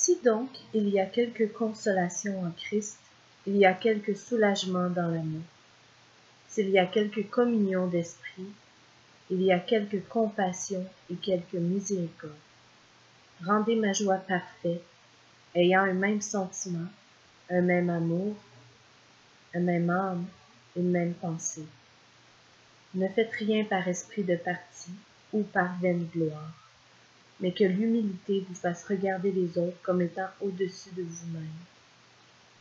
Si donc il y a quelque consolation en Christ, il y a quelque soulagement dans l'amour. S'il y a quelque communion d'esprit, il y a quelque compassion et quelque miséricorde. Rendez ma joie parfaite, ayant un même sentiment, un même amour, un même âme, une même pensée. Ne faites rien par esprit de parti ou par vaine gloire, mais que l'humilité vous fasse regarder les autres comme étant au-dessus de vous-même.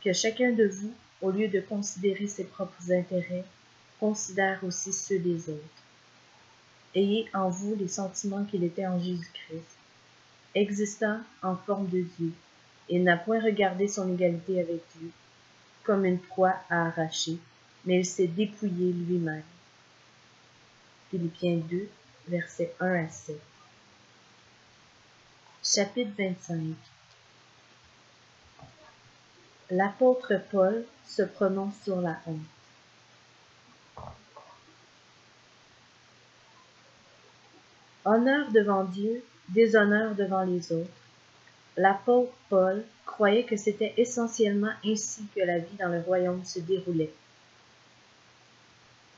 Que chacun de vous, au lieu de considérer ses propres intérêts, considère aussi ceux des autres. Ayez en vous les sentiments qu'il était en Jésus-Christ. Existant en forme de Dieu, il n'a point regardé son égalité avec Dieu comme une proie à arracher, mais il s'est dépouillé lui-même. Philippiens 2, versets 1 à 7. Chapitre 25. L'apôtre Paul se prononce sur la honte. Honneur devant Dieu, déshonneur devant les autres. L'apôtre Paul croyait que c'était essentiellement ainsi que la vie dans le royaume se déroulait.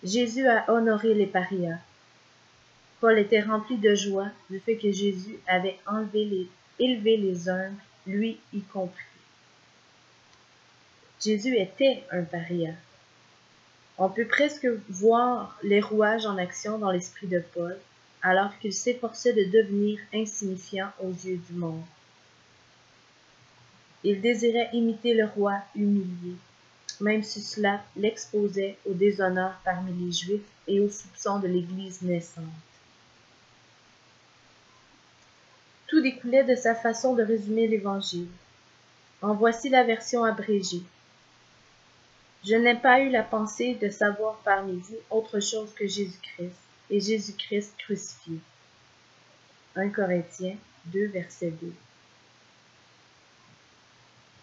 Jésus a honoré les parias. Paul était rempli de joie du fait que Jésus avait élevé les humbles, lui y compris. Jésus était un paria. On peut presque voir les rouages en action dans l'esprit de Paul, alors qu'il s'efforçait de devenir insignifiant aux yeux du monde. Il désirait imiter le roi humilié, même si cela l'exposait au déshonneur parmi les Juifs et aux soupçons de l'Église naissante. Tout découlait de sa façon de résumer l'Évangile. En voici la version abrégée. Je n'ai pas eu la pensée de savoir parmi vous autre chose que Jésus-Christ, et Jésus-Christ crucifié. 1 Corinthiens 2, verset 2.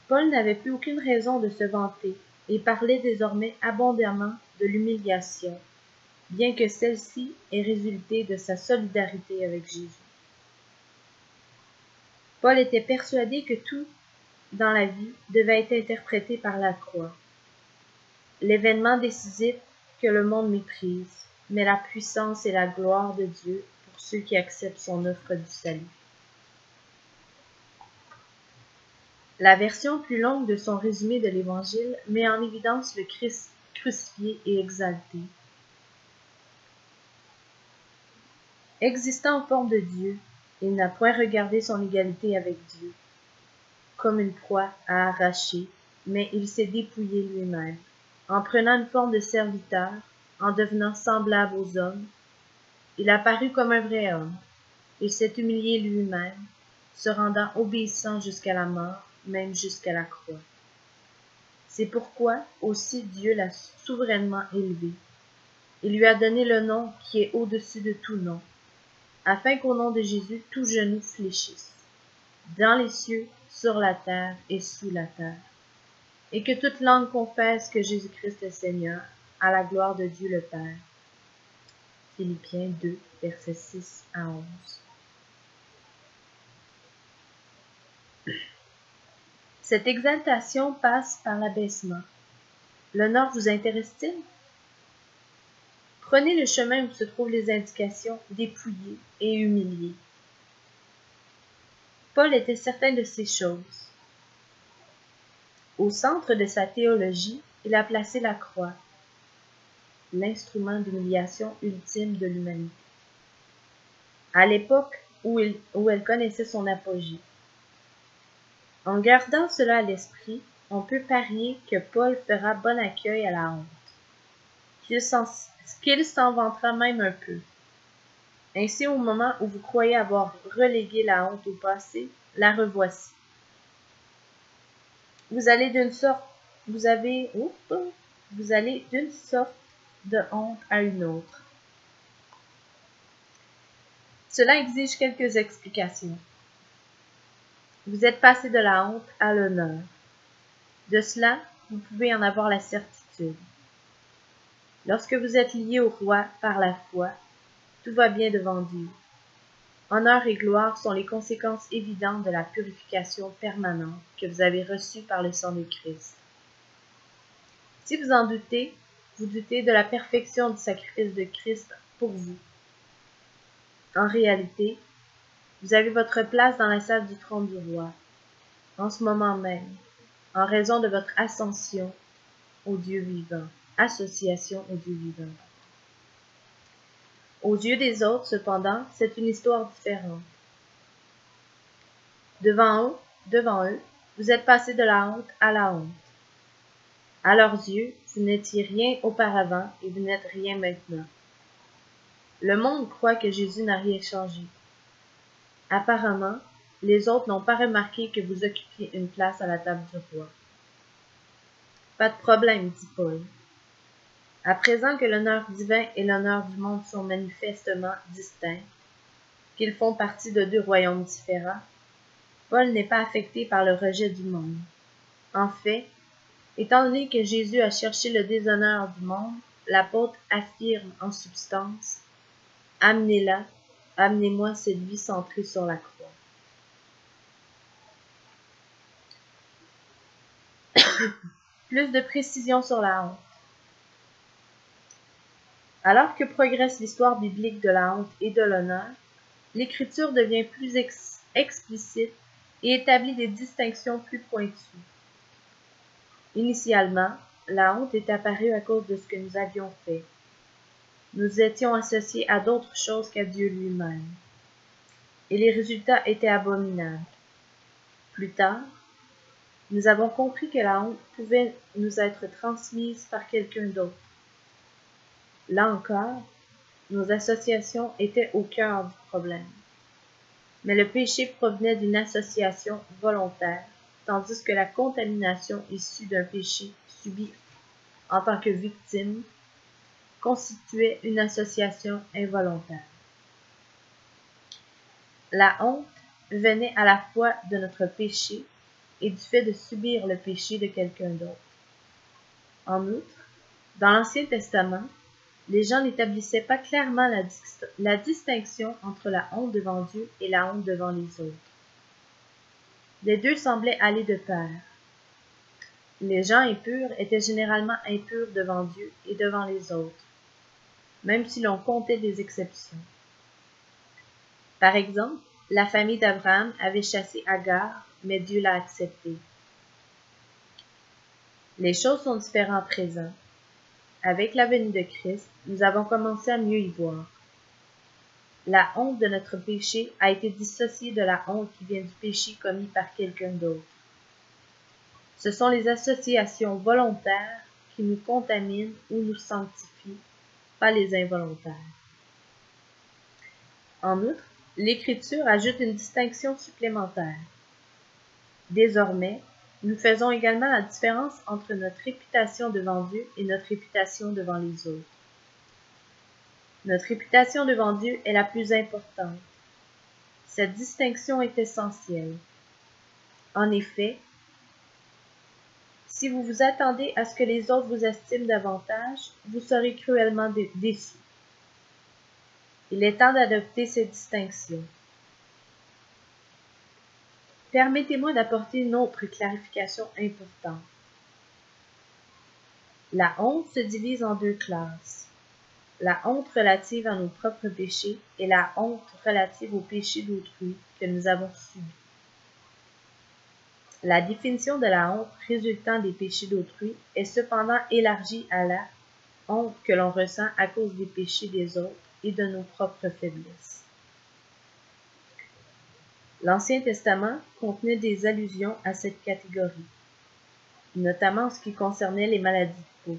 Paul n'avait plus aucune raison de se vanter, et parlait désormais abondamment de l'humiliation, bien que celle-ci ait résulté de sa solidarité avec Jésus. Paul était persuadé que tout dans la vie devait être interprété par la croix, l'événement décisif que le monde méprise, mais la puissance et la gloire de Dieu pour ceux qui acceptent son offre du salut. La version plus longue de son résumé de l'Évangile met en évidence le Christ crucifié et exalté. Existant en forme de Dieu, il n'a point regardé son égalité avec Dieu comme une proie à arracher, mais il s'est dépouillé lui-même, en prenant une forme de serviteur, en devenant semblable aux hommes. Il a paru comme un vrai homme. Il s'est humilié lui-même, se rendant obéissant jusqu'à la mort, même jusqu'à la croix. C'est pourquoi aussi Dieu l'a souverainement élevé. Il lui a donné le nom qui est au-dessus de tout nom, afin qu'au nom de Jésus tout genou fléchisse, dans les cieux, sur la terre et sous la terre, et que toute langue confesse que Jésus-Christ est Seigneur, à la gloire de Dieu le Père. Philippiens 2, versets 6 à 11. Cette exaltation passe par l'abaissement. L'honneur vous intéresse-t-il? Prenez le chemin où se trouvent les indications dépouillées et humiliées. Paul était certain de ces choses. Au centre de sa théologie, il a placé la croix, l'instrument d'humiliation ultime de l'humanité. À l'époque où elle connaissait son apogée. En gardant cela à l'esprit, on peut parier que Paul fera bon accueil à la honte, qu'il s'en vantera même un peu. Ainsi, au moment où vous croyez avoir relégué la honte au passé, la revoici. Vous allez d'une sorte de honte à une autre. Cela exige quelques explications. Vous êtes passé de la honte à l'honneur. De cela, vous pouvez en avoir la certitude. Lorsque vous êtes lié au roi par la foi, tout va bien devant Dieu. honneur et gloire sont les conséquences évidentes de la purification permanente que vous avez reçue par le sang de Christ. Si vous en doutez, vous doutez de la perfection du sacrifice de Christ pour vous. En réalité, vous avez votre place dans la salle du trône du roi, en ce moment même, en raison de votre ascension au Dieu vivant, association au Dieu vivant. Aux yeux des autres, cependant, c'est une histoire différente. Devant eux, vous êtes passé de la honte à la honte. À leurs yeux, vous n'étiez rien auparavant et vous n'êtes rien maintenant. Le monde croit que Jésus n'a rien changé. Apparemment, les autres n'ont pas remarqué que vous occupiez une place à la table du roi. Pas de problème, dit Paul. À présent que l'honneur divin et l'honneur du monde sont manifestement distincts, qu'ils font partie de deux royaumes différents, Paul n'est pas affecté par le rejet du monde. En fait, étant donné que Jésus a cherché le déshonneur du monde, l'apôtre affirme en substance « Amenez-la, amenez-moi cette vie centrée sur la croix. » Plus de précision sur la honte. Alors que progresse l'histoire biblique de la honte et de l'honneur, l'Écriture devient plus explicite et établit des distinctions plus pointues. Initialement, la honte est apparue à cause de ce que nous avions fait. Nous étions associés à d'autres choses qu'à Dieu lui-même, et les résultats étaient abominables. Plus tard, nous avons compris que la honte pouvait nous être transmise par quelqu'un d'autre. Là encore, nos associations étaient au cœur du problème. Mais le péché provenait d'une association volontaire, tandis que la contamination issue d'un péché subi en tant que victime constituait une association involontaire. La honte venait à la fois de notre péché et du fait de subir le péché de quelqu'un d'autre. En outre, dans l'Ancien Testament, les gens n'établissaient pas clairement la distinction entre la honte devant Dieu et la honte devant les autres. Les deux semblaient aller de pair. Les gens impurs étaient généralement impurs devant Dieu et devant les autres, même si l'on comptait des exceptions. Par exemple, la famille d'Abraham avait chassé Agar, mais Dieu l'a acceptée. Les choses sont différentes à présent. Avec la venue de Christ, nous avons commencé à mieux y voir. La honte de notre péché a été dissociée de la honte qui vient du péché commis par quelqu'un d'autre. Ce sont les associations volontaires qui nous contaminent ou nous sanctifient, pas les involontaires. En outre, l'Écriture ajoute une distinction supplémentaire. Désormais, nous faisons également la différence entre notre réputation devant Dieu et notre réputation devant les autres. Notre réputation devant Dieu est la plus importante. Cette distinction est essentielle. En effet, si vous vous attendez à ce que les autres vous estiment davantage, vous serez cruellement déçus. Il est temps d'adopter cette distinction. Permettez-moi d'apporter une autre clarification importante. La honte se divise en deux classes. La honte relative à nos propres péchés et la honte relative aux péchés d'autrui que nous avons subis. La définition de la honte résultant des péchés d'autrui est cependant élargie à la honte que l'on ressent à cause des péchés des autres et de nos propres faiblesses. L'Ancien Testament contenait des allusions à cette catégorie, notamment en ce qui concernait les maladies de peau.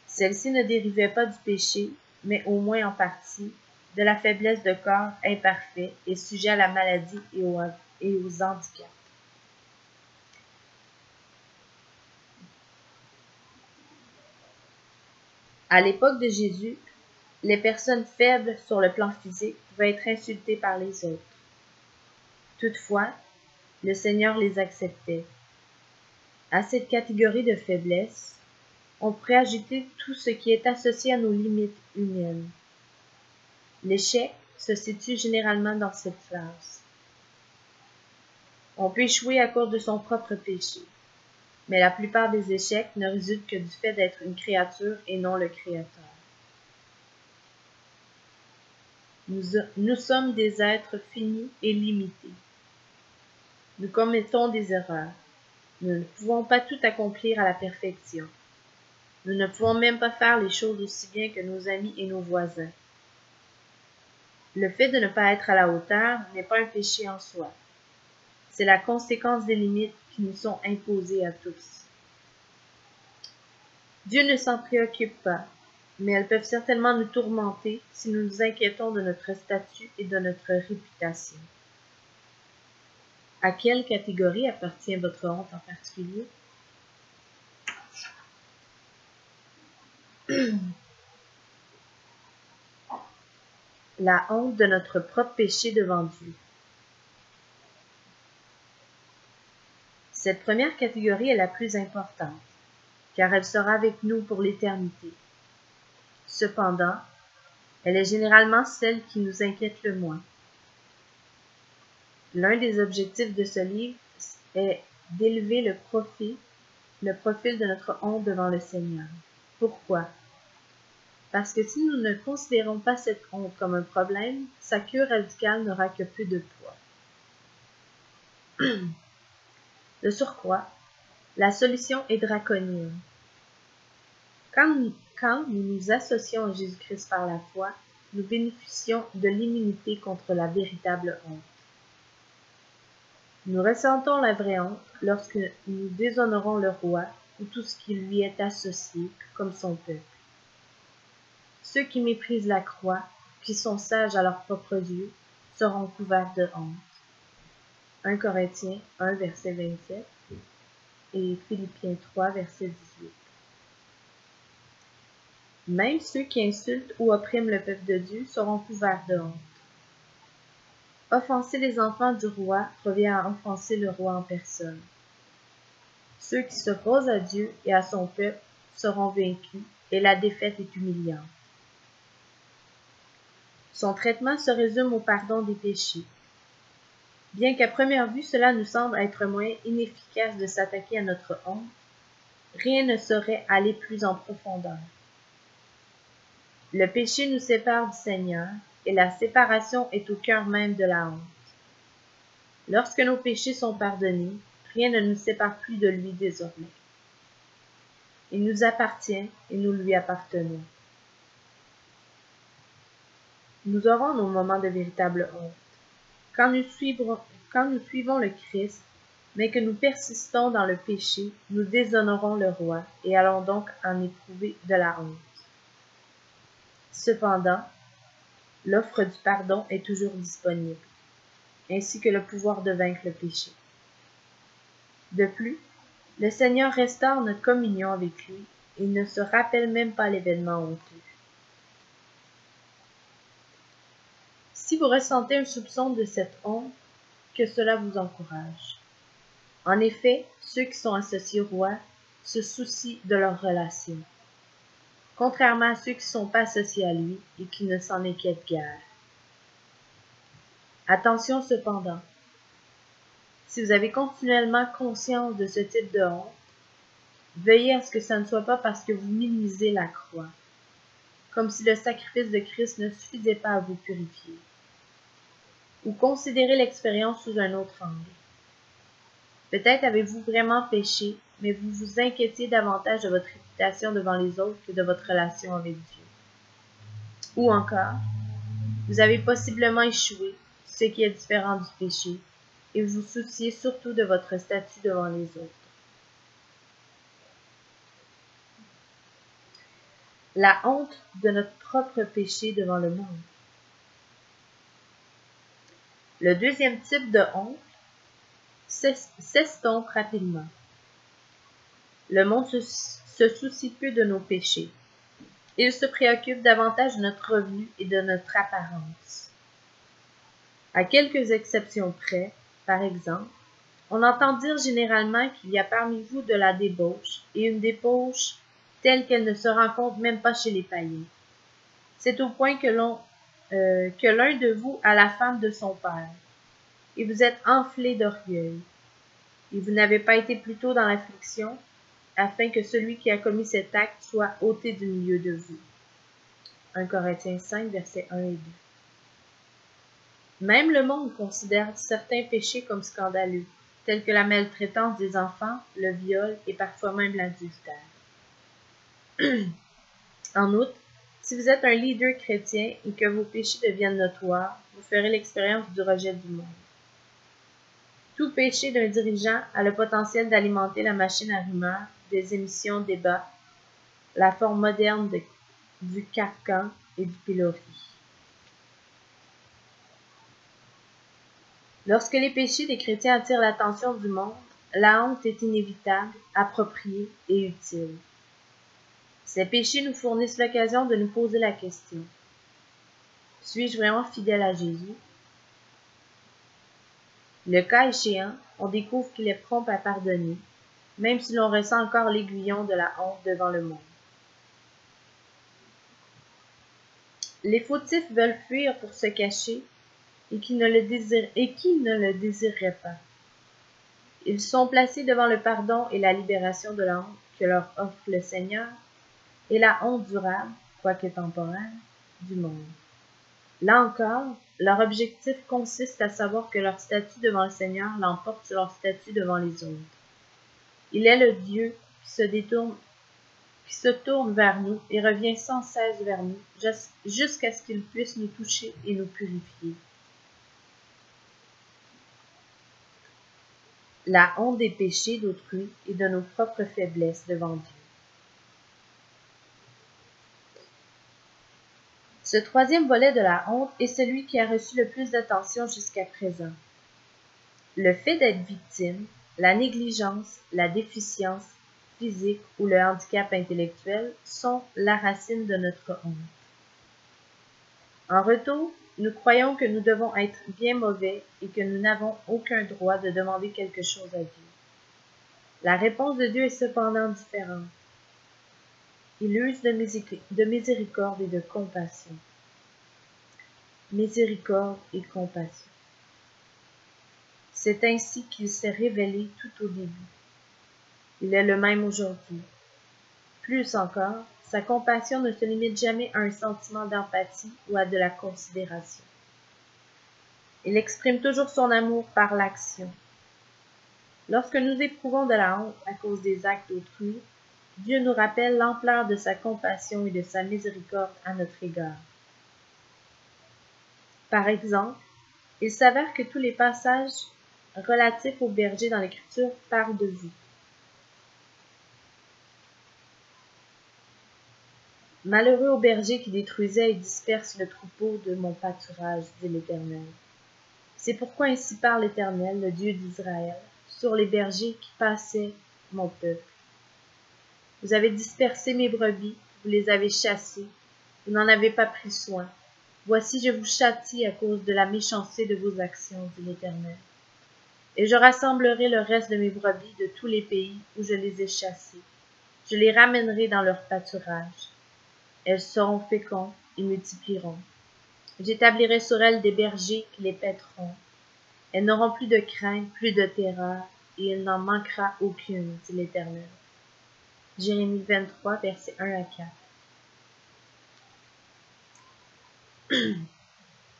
Celles-ci ne dérivaient pas du péché, mais au moins en partie, de la faiblesse de corps imparfait et sujet à la maladie et aux handicaps. À l'époque de Jésus, les personnes faibles sur le plan physique pouvaient être insultées par les autres. Toutefois, le Seigneur les acceptait. À cette catégorie de faiblesse, on pourrait ajouter tout ce qui est associé à nos limites humaines. L'échec, se situe généralement dans cette phrase. On peut échouer à cause de son propre péché, mais la plupart des échecs ne résultent que du fait d'être une créature et non le Créateur. Nous sommes des êtres finis et limités. Nous commettons des erreurs. Nous ne pouvons pas tout accomplir à la perfection. Nous ne pouvons même pas faire les choses aussi bien que nos amis et nos voisins. Le fait de ne pas être à la hauteur n'est pas un péché en soi. C'est la conséquence des limites qui nous sont imposées à tous. Dieu ne s'en préoccupe pas, mais elles peuvent certainement nous tourmenter si nous nous inquiétons de notre statut et de notre réputation. À quelle catégorie appartient votre honte en particulier? La honte de notre propre péché devant Dieu. Cette première catégorie est la plus importante, car elle sera avec nous pour l'éternité. Cependant, elle est généralement celle qui nous inquiète le moins. L'un des objectifs de ce livre est d'élever le profil de notre honte devant le Seigneur. Pourquoi? Parce que si nous ne considérons pas cette honte comme un problème, sa cure radicale n'aura que peu de poids. De surcroît, la solution est draconienne. Quand nous nous associons à Jésus-Christ par la foi, nous bénéficions de l'immunité contre la véritable honte. Nous ressentons la vraie honte lorsque nous déshonorons le roi ou tout ce qui lui est associé, comme son peuple. Ceux qui méprisent la croix, qui sont sages à leurs propres yeux, seront couverts de honte. 1 Corinthiens 1, verset 27 et Philippiens 3, verset 18. Même ceux qui insultent ou oppriment le peuple de Dieu seront couverts de honte. Offenser les enfants du roi revient à offenser le roi en personne. Ceux qui s'opposent à Dieu et à son peuple seront vaincus et la défaite est humiliante. Son traitement se résume au pardon des péchés. Bien qu'à première vue cela nous semble être un moyen inefficace de s'attaquer à notre honte, rien ne saurait aller plus en profondeur. Le péché nous sépare du Seigneur et la séparation est au cœur même de la honte. Lorsque nos péchés sont pardonnés, rien ne nous sépare plus de lui désormais. Il nous appartient et nous lui appartenons. Nous aurons nos moments de véritable honte. Quand nous suivons le Christ, mais que nous persistons dans le péché, nous déshonorons le roi et allons donc en éprouver de la honte. Cependant, l'offre du pardon est toujours disponible, ainsi que le pouvoir de vaincre le péché. De plus, le Seigneur restaure notre communion avec lui et ne se rappelle même pas l'événement honteux. Si vous ressentez un soupçon de cette honte, que cela vous encourage. En effet, ceux qui sont associés au roi se soucient de leur relation, contrairement à ceux qui ne sont pas associés à lui et qui ne s'en inquiètent guère. Attention cependant, si vous avez continuellement conscience de ce type de honte, veillez à ce que ça ne soit pas parce que vous minimisez la croix, comme si le sacrifice de Christ ne suffisait pas à vous purifier, ou considérez l'expérience sous un autre angle. Peut-être avez-vous vraiment péché, mais vous vous inquiétez davantage de votre réputation devant les autres que de votre relation avec Dieu. Ou encore, vous avez possiblement échoué, ce qui est différent du péché, et vous vous souciez surtout de votre statut devant les autres. La honte de notre propre péché devant le monde. Le deuxième type de honte s'estompe rapidement. Le monde se soucie peu de nos péchés. Il se préoccupe davantage de notre revenu et de notre apparence. À quelques exceptions près, par exemple, on entend dire généralement qu'il y a parmi vous de la débauche, et une débauche telle qu'elle ne se rencontre même pas chez les païens. C'est au point que l'on que l'un de vous a la femme de son père, et vous êtes enflé d'orgueil, et vous n'avez pas été plus tôt dans l'affliction, afin que celui qui a commis cet acte soit ôté du milieu de vous. 1 Corinthiens 5, versets 1 et 2. Même le monde considère certains péchés comme scandaleux, tels que la maltraitance des enfants, le viol et parfois même l'adultère. En outre, si vous êtes un leader chrétien et que vos péchés deviennent notoires, vous ferez l'expérience du rejet du monde. Tout péché d'un dirigeant a le potentiel d'alimenter la machine à rumeurs, des émissions débat, la forme moderne du carcan et du pilori. Lorsque les péchés des chrétiens attirent l'attention du monde, la honte est inévitable, appropriée et utile. Ces péchés nous fournissent l'occasion de nous poser la question: suis-je vraiment fidèle à Jésus? Le cas échéant, on découvre qu'il est prompt à pardonner, même si l'on ressent encore l'aiguillon de la honte devant le monde. Les fautifs veulent fuir pour se cacher et qui ne le désireraient pas. Ils sont placés devant le pardon et la libération de la honte que leur offre le Seigneur et la honte durable, quoique temporaire, du monde. Là encore, leur objectif consiste à savoir que leur statut devant le Seigneur l'emporte sur leur statut devant les autres. Il est le Dieu qui se tourne vers nous et revient sans cesse vers nous jusqu'à ce qu'il puisse nous toucher et nous purifier. La honte des péchés d'autrui et de nos propres faiblesses devant Dieu. Ce troisième volet de la honte est celui qui a reçu le plus d'attention jusqu'à présent. Le fait d'être victime, la négligence, la déficience physique ou le handicap intellectuel sont la racine de notre honte. En retour, nous croyons que nous devons être bien mauvais et que nous n'avons aucun droit de demander quelque chose à Dieu. La réponse de Dieu est cependant différente. Il use de miséricorde et de compassion. Miséricorde et compassion. C'est ainsi qu'il s'est révélé tout au début. Il est le même aujourd'hui. Plus encore, sa compassion ne se limite jamais à un sentiment d'empathie ou à de la considération. Il exprime toujours son amour par l'action. Lorsque nous éprouvons de la honte à cause des actes d'autrui, Dieu nous rappelle l'ampleur de sa compassion et de sa miséricorde à notre égard. Par exemple, il s'avère que tous les passages relatifs aux bergers dans l'Écriture parlent de vous. Malheureux au berger qui détruisait et disperse le troupeau de mon pâturage, dit l'Éternel. C'est pourquoi ainsi parle l'Éternel, le Dieu d'Israël, sur les bergers qui passaient mon peuple. Vous avez dispersé mes brebis, vous les avez chassées, vous n'en avez pas pris soin. Voici, je vous châtie à cause de la méchanceté de vos actions, dit l'Éternel. Et je rassemblerai le reste de mes brebis de tous les pays où je les ai chassées. Je les ramènerai dans leur pâturage. Elles seront fécondes et multiplieront. J'établirai sur elles des bergers qui les paîtront. Elles n'auront plus de crainte, plus de terreur, et il n'en manquera aucune, dit l'Éternel. Jérémie 23, versets 1 à 4.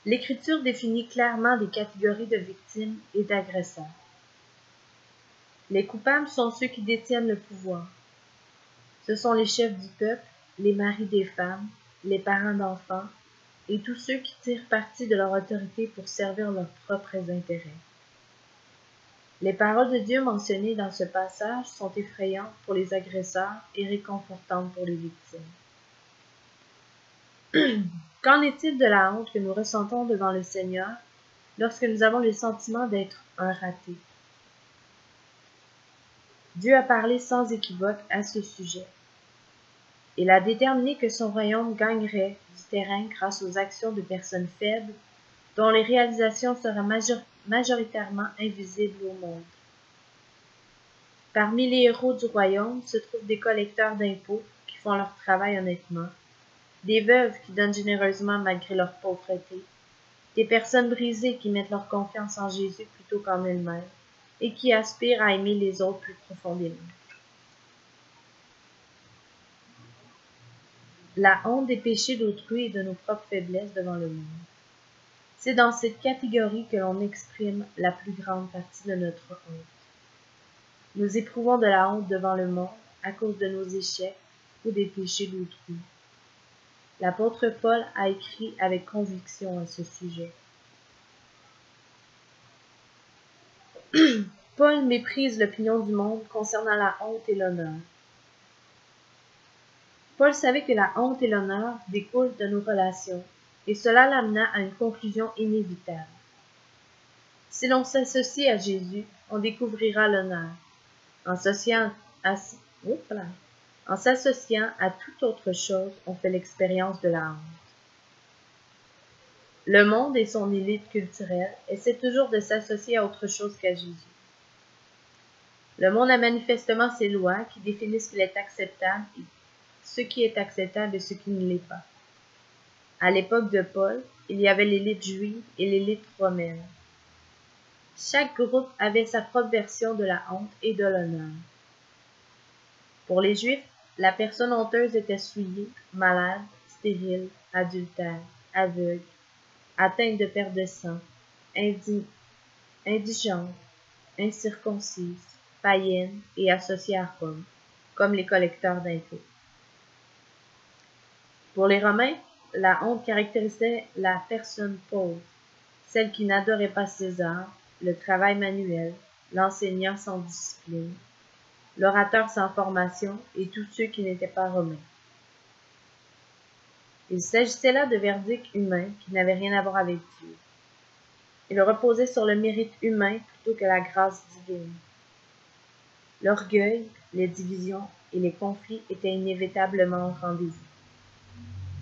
L'Écriture définit clairement des catégories de victimes et d'agresseurs. Les coupables sont ceux qui détiennent le pouvoir. Ce sont les chefs du peuple, les maris des femmes, les parents d'enfants, et tous ceux qui tirent parti de leur autorité pour servir leurs propres intérêts. Les paroles de Dieu mentionnées dans ce passage sont effrayantes pour les agresseurs et réconfortantes pour les victimes. Qu'en est-il de la honte que nous ressentons devant le Seigneur lorsque nous avons le sentiment d'être un raté? Dieu a parlé sans équivoque à ce sujet. Il a déterminé que son royaume gagnerait du terrain grâce aux actions de personnes faibles dont les réalisations seraient majoritairement invisibles au monde. Parmi les héros du royaume se trouvent des collecteurs d'impôts qui font leur travail honnêtement, des veuves qui donnent généreusement malgré leur pauvreté, des personnes brisées qui mettent leur confiance en Jésus plutôt qu'en elles-mêmes et qui aspirent à aimer les autres plus profondément. La honte des péchés d'autrui et de nos propres faiblesses devant le monde. C'est dans cette catégorie que l'on exprime la plus grande partie de notre honte. Nous éprouvons de la honte devant le monde à cause de nos échecs ou des péchés d'autrui. L'apôtre Paul a écrit avec conviction à ce sujet. Paul méprise l'opinion du monde concernant la honte et l'honneur. Paul savait que la honte et l'honneur découlent de nos relations, et cela l'amena à une conclusion inévitable. Si l'on s'associe à Jésus, on découvrira l'honneur. En s'associant à toute autre chose, on fait l'expérience de la honte. Le monde et son élite culturelle essaient toujours de s'associer à autre chose qu'à Jésus. Le monde a manifestement ses lois qui définissent ce qui est acceptable et ce qui ne l'est pas. À l'époque de Paul, il y avait l'élite juive et l'élite romaine. Chaque groupe avait sa propre version de la honte et de l'honneur. Pour les Juifs, la personne honteuse était souillée, malade, stérile, adultère, aveugle, atteinte de perte de sang, indigente, incirconcise, païenne et associée à Rome, comme les collecteurs d'impôts. Pour les Romains, la honte caractérisait la personne pauvre, celle qui n'adorait pas César, le travail manuel, l'enseignant sans discipline, l'orateur sans formation et tous ceux qui n'étaient pas romains. Il s'agissait là de verdicts humains qui n'avaient rien à voir avec Dieu. Ils reposaient sur le mérite humain plutôt que la grâce divine. L'orgueil, les divisions et les conflits étaient inévitablement au rendez-vous.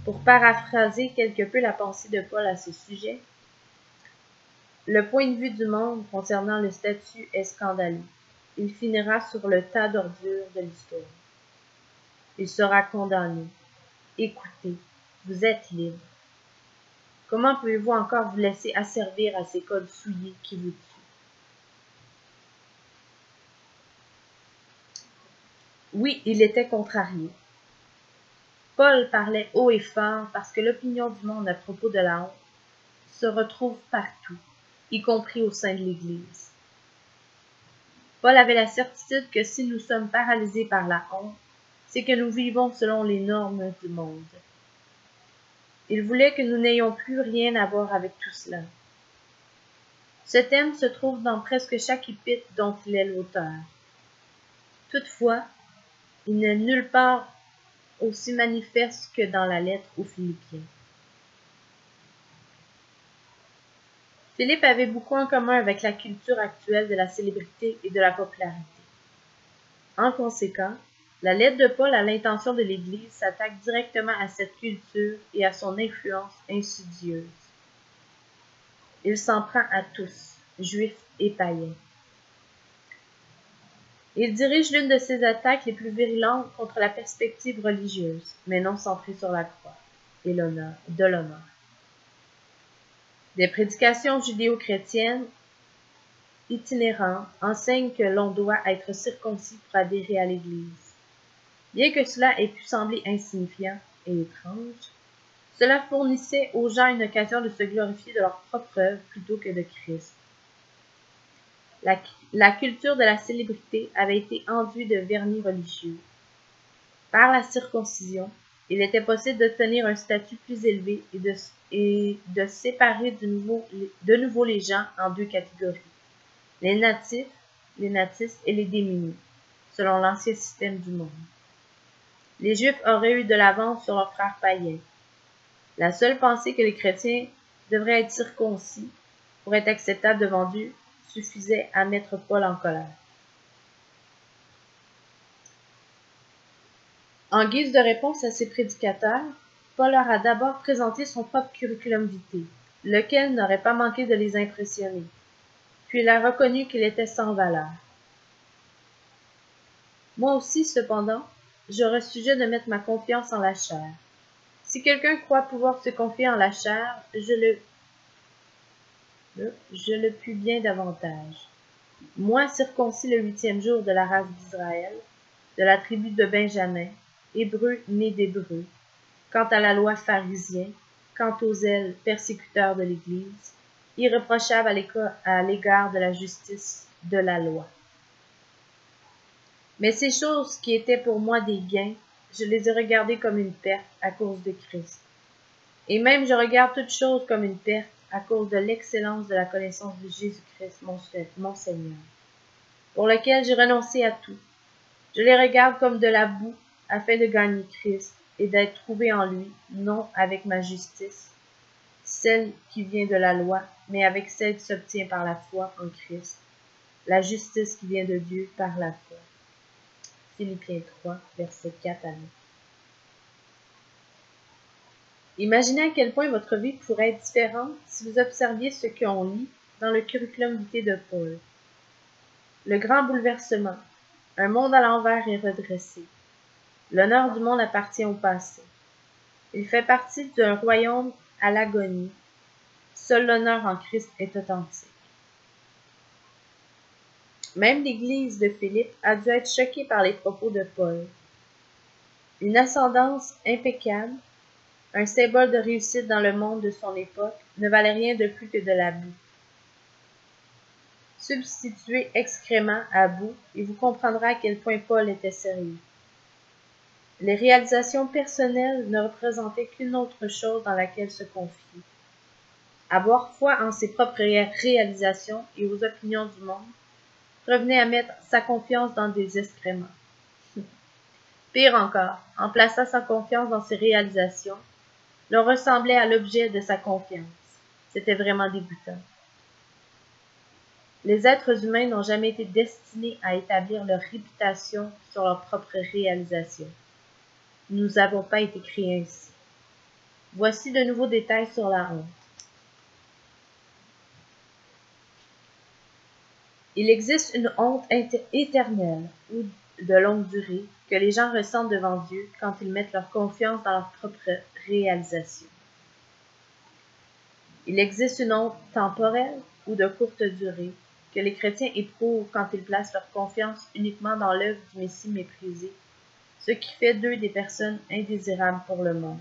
Pour paraphraser quelque peu la pensée de Paul à ce sujet, le point de vue du monde concernant le statut est scandaleux. Il finira sur le tas d'ordures de l'histoire. Il sera condamné. Écoutez, vous êtes libre. Comment pouvez-vous encore vous laisser asservir à ces codes souillés qui vous tuent? Oui, il était contrarié. Paul parlait haut et fort parce que l'opinion du monde à propos de la honte se retrouve partout, y compris au sein de l'Église. Paul avait la certitude que si nous sommes paralysés par la honte, c'est que nous vivons selon les normes du monde. Il voulait que nous n'ayons plus rien à voir avec tout cela. Ce thème se trouve dans presque chaque épître dont il est l'auteur. Toutefois, il n'est nulle part aussi manifeste que dans la lettre aux Philippiens. Philippe avait beaucoup en commun avec la culture actuelle de la célébrité et de la popularité. En conséquent, la lettre de Paul à l'intention de l'Église s'attaque directement à cette culture et à son influence insidieuse. Il s'en prend à tous, juifs et païens. Il dirige l'une de ses attaques les plus virulentes contre la perspective religieuse, mais non centrée sur la croix et de l'honneur. Des prédications judéo-chrétiennes itinérantes enseignent que l'on doit être circoncis pour adhérer à l'Église. Bien que cela ait pu sembler insignifiant et étrange, cela fournissait aux gens une occasion de se glorifier de leur propre œuvre plutôt que de Christ. La culture de la célébrité avait été enduite de vernis religieux. Par la circoncision, il était possible d'obtenir un statut plus élevé et de séparer de nouveau les gens en deux catégories, les natifs et les démunis, selon l'ancien système du monde. Les Juifs auraient eu de l'avance sur leurs frères païens. La seule pensée que les chrétiens devraient être circoncis pour être acceptables devant Dieu suffisait à mettre Paul en colère. En guise de réponse à ces prédicateurs, Paul leur a d'abord présenté son propre curriculum vitae, lequel n'aurait pas manqué de les impressionner. Puis il a reconnu qu'il était sans valeur. Moi aussi, cependant, j'aurais sujet de mettre ma confiance en la chair. Si quelqu'un croit pouvoir se confier en la chair, je le puis bien davantage. Moi, circoncis le 8e jour de la race d'Israël, de la tribu de Benjamin, hébreu né d'Hébreux, quant à la loi pharisien, quant aux zèles persécuteurs de l'Église, irréprochable à l'égard de la justice de la loi. Mais ces choses qui étaient pour moi des gains, je les ai regardées comme une perte à cause de Christ. Et même je regarde toutes choses comme une perte à cause de l'excellence de la connaissance de Jésus-Christ, mon Seigneur, pour lequel j'ai renoncé à tout. Je les regarde comme de la boue, afin de gagner Christ et d'être trouvé en lui, non avec ma justice, celle qui vient de la loi, mais avec celle qui s'obtient par la foi en Christ, la justice qui vient de Dieu par la foi. Philippiens 3, versets 4 à 9. Imaginez à quel point votre vie pourrait être différente si vous observiez ce qu'on lit dans le curriculum vitae de Paul. Le grand bouleversement. Un monde à l'envers est redressé. L'honneur du monde appartient au passé. Il fait partie d'un royaume à l'agonie. Seul l'honneur en Christ est authentique. Même l'Église de Philippe a dû être choquée par les propos de Paul. Une ascendance impeccable, un symbole de réussite dans le monde de son époque, ne valait rien de plus que de la boue. Substituez excrément à boue et vous comprendrez à quel point Paul était sérieux. Les réalisations personnelles ne représentaient qu'une autre chose dans laquelle se confier. Avoir foi en ses propres réalisations et aux opinions du monde revenait à mettre sa confiance dans des excréments. Pire encore, en plaçant sa confiance dans ses réalisations, l'on ressemblait à l'objet de sa confiance. C'était vraiment dégoûtant. Les êtres humains n'ont jamais été destinés à établir leur réputation sur leurs propres réalisations. Nous n'avons pas été créés ainsi. Voici de nouveaux détails sur la honte. Il existe une honte éternelle ou de longue durée que les gens ressentent devant Dieu quand ils mettent leur confiance dans leurs propres réalisations. Il existe une honte temporelle ou de courte durée que les chrétiens éprouvent quand ils placent leur confiance uniquement dans l'œuvre du Messie méprisé, ce qui fait d'eux des personnes indésirables pour le monde.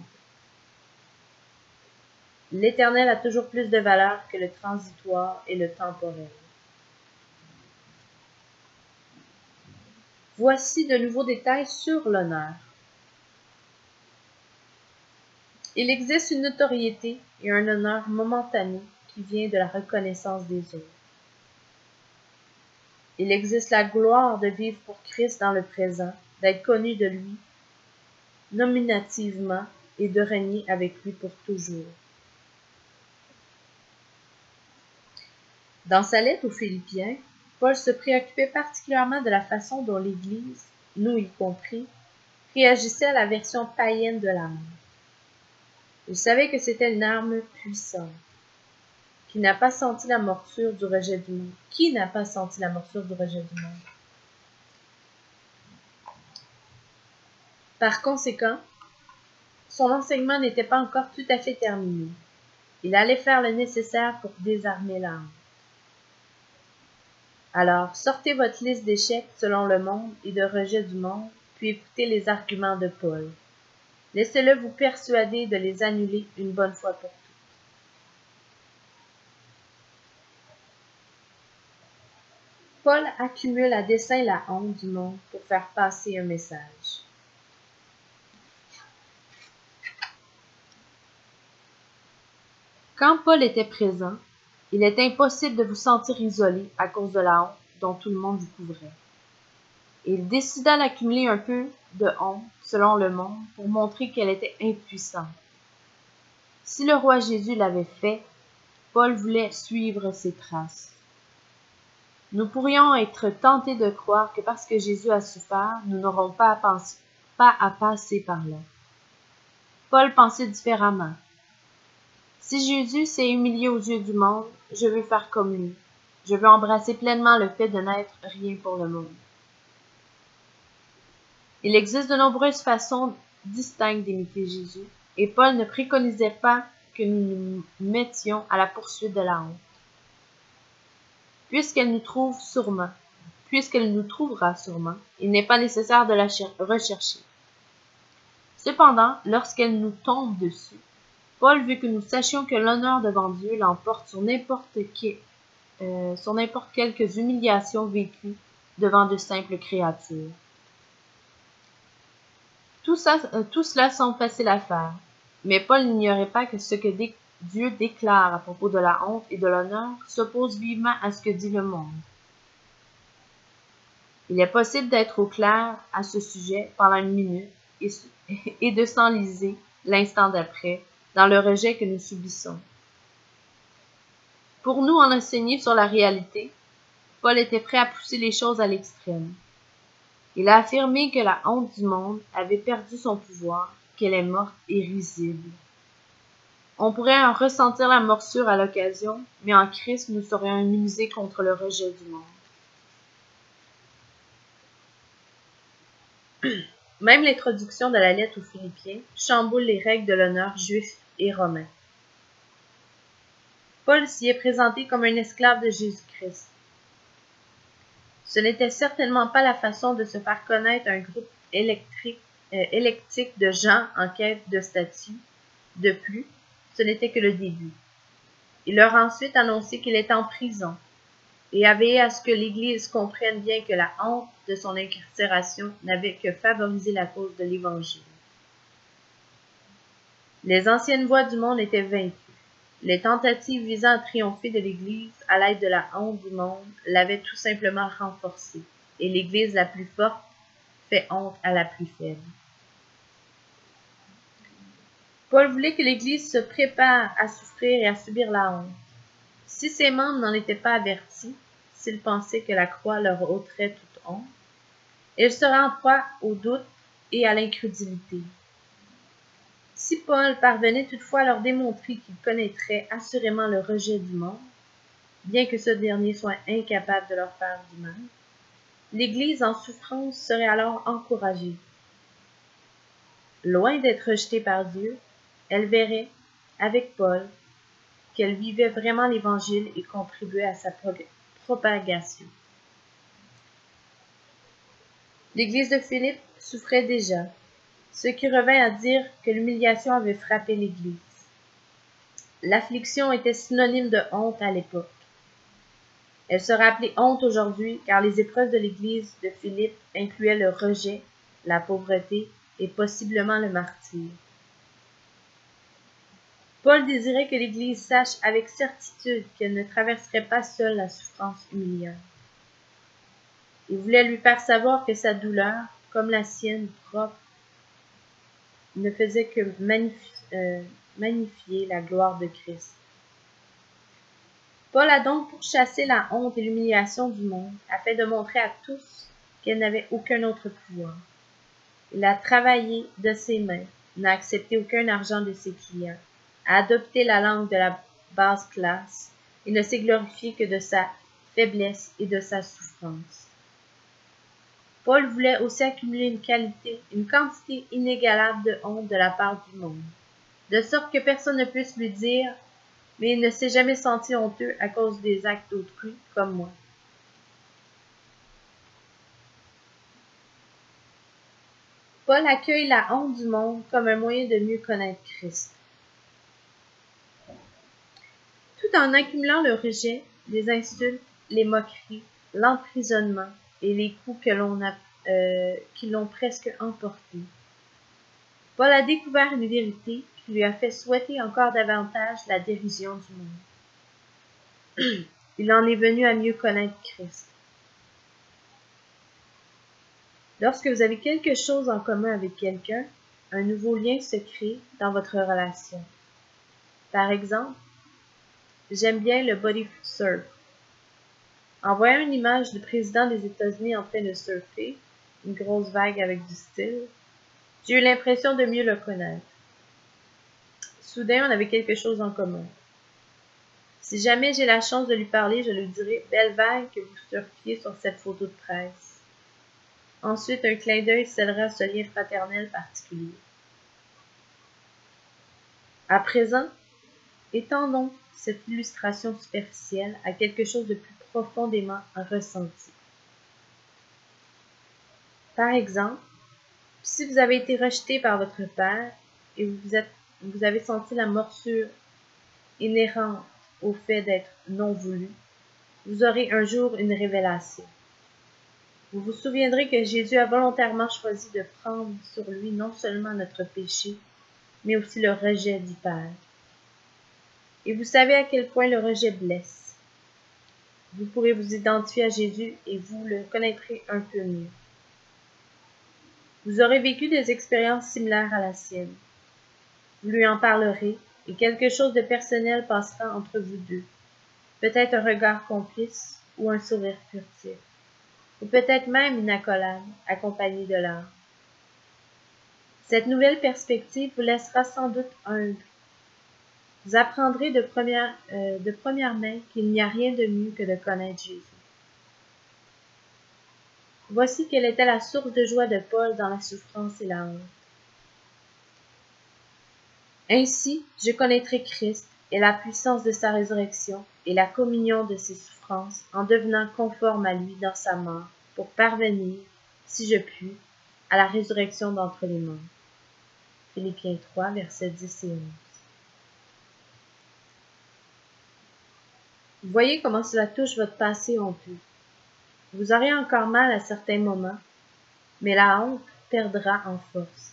L'Éternel a toujours plus de valeur que le transitoire et le temporel. Voici de nouveaux détails sur l'honneur. Il existe une notoriété et un honneur momentané qui vient de la reconnaissance des autres. Il existe la gloire de vivre pour Christ dans le présent, d'être connu de lui nominativement et de régner avec lui pour toujours. Dans sa lettre aux Philippiens, Paul se préoccupait particulièrement de la façon dont l'Église, nous y compris, réagissait à la version païenne de l'âme. Il savait que c'était une arme puissante. Qui n'a pas senti la morsure du rejet du monde? Qui n'a pas senti la morsure du rejet du monde? Par conséquent, son enseignement n'était pas encore tout à fait terminé. Il allait faire le nécessaire pour désarmer l'âme. Alors, sortez votre liste d'échecs selon le monde et de rejet du monde, puis écoutez les arguments de Paul. Laissez-le vous persuader de les annuler une bonne fois pour toutes. Paul accumule à dessein la honte du monde pour faire passer un message. Quand Paul était présent, il est impossible de vous sentir isolé à cause de la honte dont tout le monde vous couvrait. Et il décida d'accumuler un peu de honte, selon le monde, pour montrer qu'elle était impuissante. Si le roi Jésus l'avait fait, Paul voulait suivre ses traces. Nous pourrions être tentés de croire que parce que Jésus a souffert, nous n'aurons pas à passer par là. Paul pensait différemment. Si Jésus s'est humilié aux yeux du monde, je veux faire comme lui. Je veux embrasser pleinement le fait de n'être rien pour le monde. Il existe de nombreuses façons distinctes d'imiter Jésus, et Paul ne préconisait pas que nous nous mettions à la poursuite de la honte, puisqu'elle nous trouvera sûrement, il n'est pas nécessaire de la rechercher. Cependant, lorsqu'elle nous tombe dessus, Paul veut que nous sachions que l'honneur devant Dieu l'emporte sur n'importe quelques humiliations vécues devant de simples créatures. Tout cela semble facile à faire, mais Paul n'ignorait pas que ce que Dieu déclare à propos de la honte et de l'honneur s'oppose vivement à ce que dit le monde. Il est possible d'être au clair à ce sujet pendant une minute et de s'enliser l'instant d'après dans le rejet que nous subissons. Pour nous en enseigner sur la réalité, Paul était prêt à pousser les choses à l'extrême. Il a affirmé que la honte du monde avait perdu son pouvoir, qu'elle est morte et risible. On pourrait en ressentir la morsure à l'occasion, mais en Christ, nous serions immunisés contre le rejet du monde. Même l'introduction de la lettre aux Philippiens chamboule les règles de l'honneur juif et romain. Paul s'y est présenté comme un esclave de Jésus-Christ. Ce n'était certainement pas la façon de se faire connaître à un groupe électique de gens en quête de statut. De plus, ce n'était que le début. Il leur a ensuite annoncé qu'il était en prison et a veillé à ce que l'Église comprenne bien que la honte de son incarcération n'avait que favorisé la cause de l'Évangile. Les anciennes voies du monde étaient vaincues. Les tentatives visant à triompher de l'Église à l'aide de la honte du monde l'avaient tout simplement renforcée, et l'Église la plus forte fait honte à la plus faible. Paul voulait que l'Église se prépare à souffrir et à subir la honte. Si ses membres n'en étaient pas avertis, s'ils pensaient que la croix leur ôterait toute honte, ils seraient en proie au doute et à l'incrédulité. Si Paul parvenait toutefois à leur démontrer qu'il connaîtrait assurément le rejet du monde, bien que ce dernier soit incapable de leur faire du mal, l'Église en souffrance serait alors encouragée. Loin d'être rejetée par Dieu, elle verrait, avec Paul, qu'elle vivait vraiment l'Évangile et contribuait à sa propagation. L'Église de Philippe souffrait déjà, ce qui revint à dire que l'humiliation avait frappé l'Église. L'affliction était synonyme de honte à l'époque. Elle sera appelée honte aujourd'hui car les épreuves de l'Église de Philippe incluaient le rejet, la pauvreté et possiblement le martyre. Paul désirait que l'Église sache avec certitude qu'elle ne traverserait pas seule la souffrance humiliante. Il voulait lui faire savoir que sa douleur, comme la sienne propre, ne faisait que magnifier la gloire de Christ. Paul a donc pourchassé la honte et l'humiliation du monde afin de montrer à tous qu'elle n'avait aucun autre pouvoir. Il a travaillé de ses mains, n'a accepté aucun argent de ses clients, a adopté la langue de la basse classe et ne s'est glorifié que de sa faiblesse et de sa souffrance. Paul voulait aussi accumuler une quantité inégalable de honte de la part du monde, de sorte que personne ne puisse lui dire « Mais il ne s'est jamais senti honteux à cause des actes d'autrui, comme moi. » Paul accueille la honte du monde comme un moyen de mieux connaître Christ. Tout en accumulant le rejet, les insultes, les moqueries, l'emprisonnement et les coups qui l'ont presque emporté, Paul a découvert une vérité qui lui a fait souhaiter encore davantage la dérision du monde. Il en est venu à mieux connaître Christ. Lorsque vous avez quelque chose en commun avec quelqu'un, un nouveau lien se crée dans votre relation. Par exemple, j'aime bien le body surf. En voyant une image du président des États-Unis en train de surfer, une grosse vague avec du style, j'ai eu l'impression de mieux le connaître. Soudain, on avait quelque chose en commun. Si jamais j'ai la chance de lui parler, je lui dirai « Belle vague que vous surfiez sur cette photo de presse ». Ensuite, un clin d'œil scellera ce lien fraternel particulier. À présent, étendons cette illustration superficielle à quelque chose de plus profondément ressenti. Par exemple, si vous avez été rejeté par votre père et vous avez senti la morsure inhérente au fait d'être non voulu, vous aurez un jour une révélation. Vous vous souviendrez que Jésus a volontairement choisi de prendre sur lui non seulement notre péché, mais aussi le rejet du Père. Et vous savez à quel point le rejet blesse. Vous pourrez vous identifier à Jésus et vous le connaîtrez un peu mieux. Vous aurez vécu des expériences similaires à la sienne. Vous lui en parlerez et quelque chose de personnel passera entre vous deux. Peut-être un regard complice ou un sourire furtif. Ou peut-être même une accolade accompagnée de larmes. Cette nouvelle perspective vous laissera sans doute humble. Vous apprendrez de première main qu'il n'y a rien de mieux que de connaître Jésus. Voici quelle était la source de joie de Paul dans la souffrance et la honte. Ainsi, je connaîtrai Christ et la puissance de sa résurrection et la communion de ses souffrances en devenant conforme à lui dans sa mort pour parvenir, si je puis, à la résurrection d'entre les morts. Philippiens 3, versets 10 et 11. Vous voyez comment cela touche votre passé honteux. Vous aurez encore mal à certains moments, mais la honte perdra en force.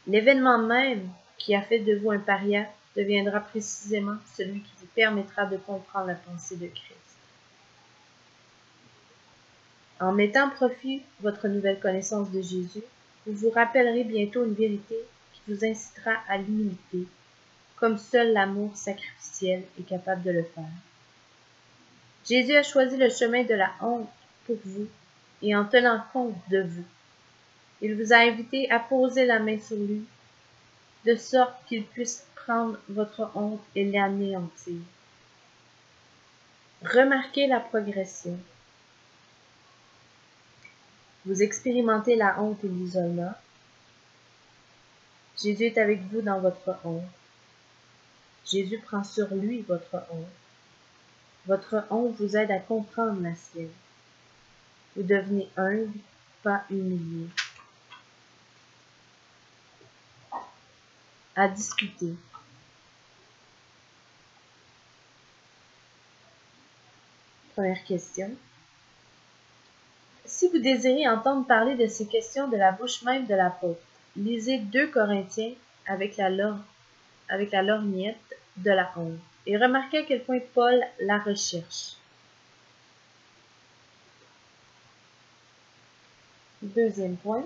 L'événement même qui a fait de vous un paria deviendra précisément celui qui vous permettra de comprendre la pensée de Christ. En mettant profit votre nouvelle connaissance de Jésus, vous vous rappellerez bientôt une vérité qui vous incitera à l'humilité, comme seul l'amour sacrificiel est capable de le faire. Jésus a choisi le chemin de la honte pour vous et en tenant compte de vous. Il vous a invité à poser la main sur lui, de sorte qu'il puisse prendre votre honte et l'anéantir. Remarquez la progression. Vous expérimentez la honte et l'isolement. Jésus est avec vous dans votre honte. Jésus prend sur lui votre honte. Votre honte vous aide à comprendre la sienne. Vous devenez humble, pas humilié. À discuter. Première question. Si vous désirez entendre parler de ces questions de la bouche même de l'apôtre, lisez 2 Corinthiens avec la lorgnette de la honte et remarquez à quel point Paul la recherche. Deuxième point.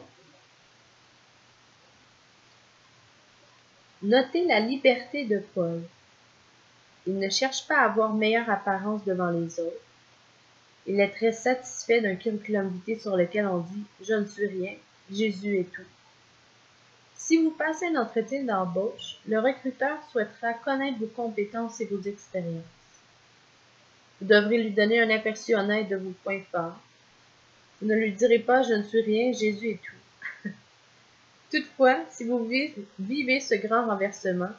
Notez la liberté de Paul. Il ne cherche pas à avoir meilleure apparence devant les autres. Il est très satisfait d'un curriculum vitae sur lequel on dit « Je ne suis rien, Jésus est tout ». Si vous passez un entretien d'embauche, le recruteur souhaitera connaître vos compétences et vos expériences. Vous devrez lui donner un aperçu honnête de vos points forts. Vous ne lui direz pas « Je ne suis rien, Jésus est tout ». Toutefois, si vous vivez ce grand renversement,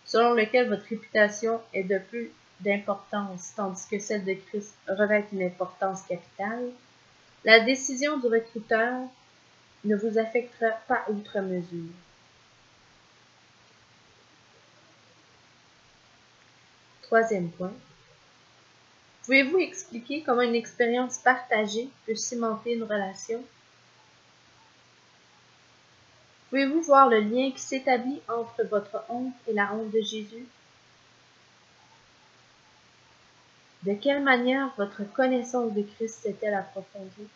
selon lequel votre réputation est de peu d'importance, tandis que celle de Christ revêt une importance capitale, la décision du recruteur ne vous affectera pas outre mesure. Troisième point. Pouvez-vous expliquer comment une expérience partagée peut cimenter une relation? Pouvez-vous voir le lien qui s'établit entre votre honte et la honte de Jésus? De quelle manière votre connaissance de Christ s'est-elle approfondie?